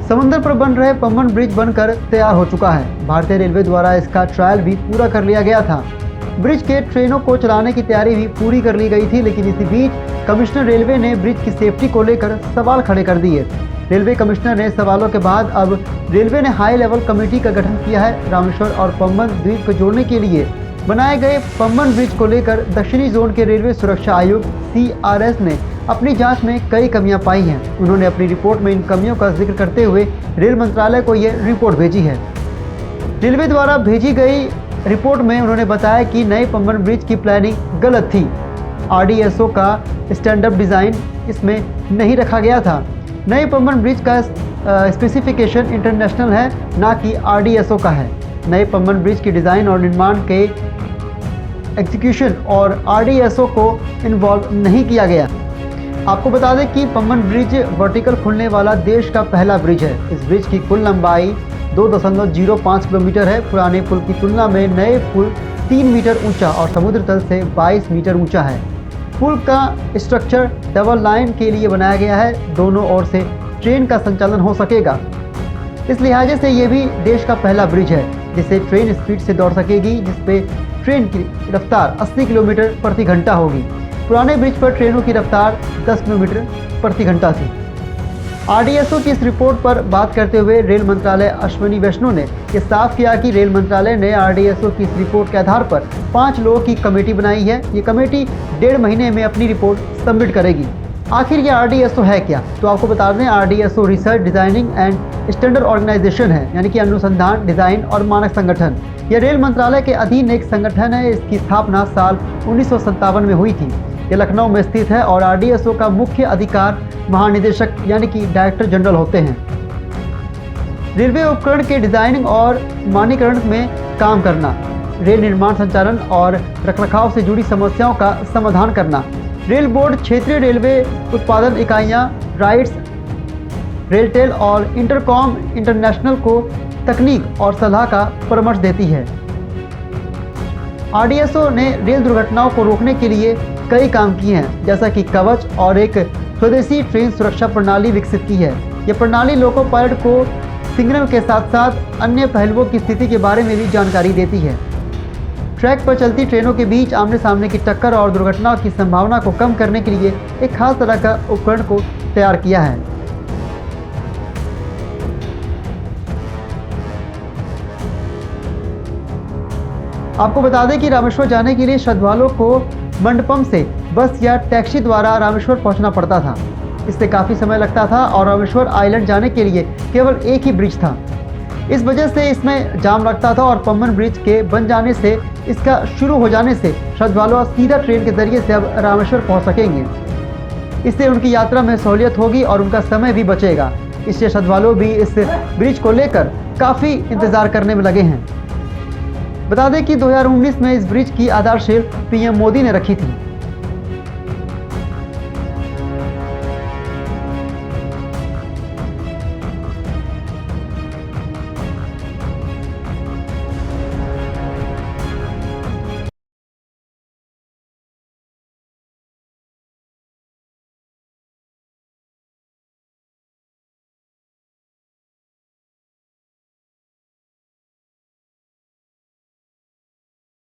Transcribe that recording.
समुद्र पर बन रहे पम्बन ब्रिज बनकर तैयार हो चुका है। भारतीय रेलवे द्वारा इसका ट्रायल भी पूरा कर लिया गया था। ब्रिज के ट्रेनों को चलाने की तैयारी भी पूरी कर ली गई थी, लेकिन इसी बीच कमिश्नर रेलवे ने ब्रिज की सेफ्टी को लेकर सवाल खड़े कर दिए। रेलवे कमिश्नर ने सवालों के बाद अब रेलवे ने हाई लेवल कमेटी का गठन किया है। रामेश्वर और पम्बन द्वीप को जोड़ने के लिए बनाए गए पम्बन ब्रिज को लेकर दक्षिणी जोन के रेलवे सुरक्षा आयुक्त CRS ने अपनी जांच में कई कमियां पाई हैं। उन्होंने अपनी रिपोर्ट में इन कमियों का जिक्र करते हुए रेल मंत्रालय को यह रिपोर्ट भेजी है। रेलवे द्वारा भेजी गई रिपोर्ट में उन्होंने बताया कि नए पम्बन ब्रिज की प्लानिंग गलत थी। RDSO का स्टैंडअप डिज़ाइन इसमें नहीं रखा गया था। नए पम्बन ब्रिज का स्पेसिफिकेशन इंटरनेशनल है, ना कि RDSO का है। नए पम्बन ब्रिज की डिज़ाइन और निर्माण के एग्जीक्यूशन और RDSO को इन्वॉल्व नहीं किया गया। आपको बता दें कि पम्बन ब्रिज वर्टिकल खुलने वाला देश का पहला ब्रिज है। इस ब्रिज की कुल लंबाई 2.05 किलोमीटर है। पुराने पुल की तुलना में नए पुल 3 मीटर ऊंचा और समुद्र तल से 22 मीटर ऊंचा है। पुल का स्ट्रक्चर डबल लाइन के लिए बनाया गया है। दोनों ओर से ट्रेन का संचालन हो सकेगा। इस लिहाजे से ये भी देश का पहला ब्रिज है जिसे ट्रेन स्पीड से दौड़ सकेगी, जिसपे ट्रेन की रफ्तार 80 किलोमीटर प्रति घंटा होगी। पुराने ब्रिज पर ट्रेनों की रफ्तार 10 किलोमीटर प्रति घंटा थी। RDSO की इस रिपोर्ट पर बात करते हुए रेल मंत्रालय अश्विनी वैष्णव ने ये साफ किया कि रेल मंत्रालय ने RDSO की इस रिपोर्ट के आधार पर 5 लोगों की कमेटी बनाई है। ये कमेटी 1.5 महीने में अपनी रिपोर्ट सबमिट करेगी। आखिर ये RDSO है क्या? तो आपको बता दें, RDSO research designing and standard organisation है, यानी कि अनुसंधान, डिजाइन और मानक संगठन। यह रेल मंत्रालय के अधीन एक संगठन है। इसकी स्थापना साल 1957 में हुई थी। ये लखनऊ में स्थित है और RDSO का मुख्य अधिकार महानिदेशक यानी कि डायरेक्टर जनरल होते हैं। रेलवे उपकरण के डिजाइनिंग और मानकीकरण में काम करना, रेल निर्माण संचालन और रखरखाव से जुड़ी समस्याओं का समाधान करना। रेल बोर्ड क्षेत्रीय रेलवे उत्पादन इकाइयां, राइट्स, रेलटेल और इंटरकॉम इंटरनेशनल को तकनीक और सलाह का परामर्श देती है। RDSO ने रेल दुर्घटनाओं को रोकने के लिए कई काम किए हैं, जैसा कि कवच और एक स्वदेशी ट्रेन सुरक्षा प्रणाली विकसित की है। यह प्रणाली लोको पायलट को सिग्नल के साथ साथ अन्य पहलुओं की स्थिति के बारे में भी जानकारी देती है। ट्रैक पर चलती ट्रेनों के बीच आमने सामने की टक्कर और दुर्घटनाओं की संभावना को कम करने के लिए एक खास तरह का उपकरण को तैयार किया है। आपको बता दें कि रामेश्वर जाने के लिए श्रद्धालुओं को मंडपम से बस या टैक्सी द्वारा रामेश्वर पहुंचना पड़ता था। इससे काफ़ी समय लगता था और रामेश्वर आइलैंड जाने के लिए केवल एक ही ब्रिज था। इस वजह से इसमें जाम लगता था और पम्बन ब्रिज के बन जाने से, इसका शुरू हो जाने से श्रद्धालु सीधा ट्रेन के जरिए से अब रामेश्वर पहुंच सकेंगे। इससे उनकी यात्रा में सहूलियत होगी और उनका समय भी बचेगा। इससे श्रद्धालु भी इस ब्रिज को लेकर काफ़ी इंतज़ार करने में लगे हैं। बता दें कि 2019 में इस ब्रिज की आधारशिला PM मोदी ने रखी थी।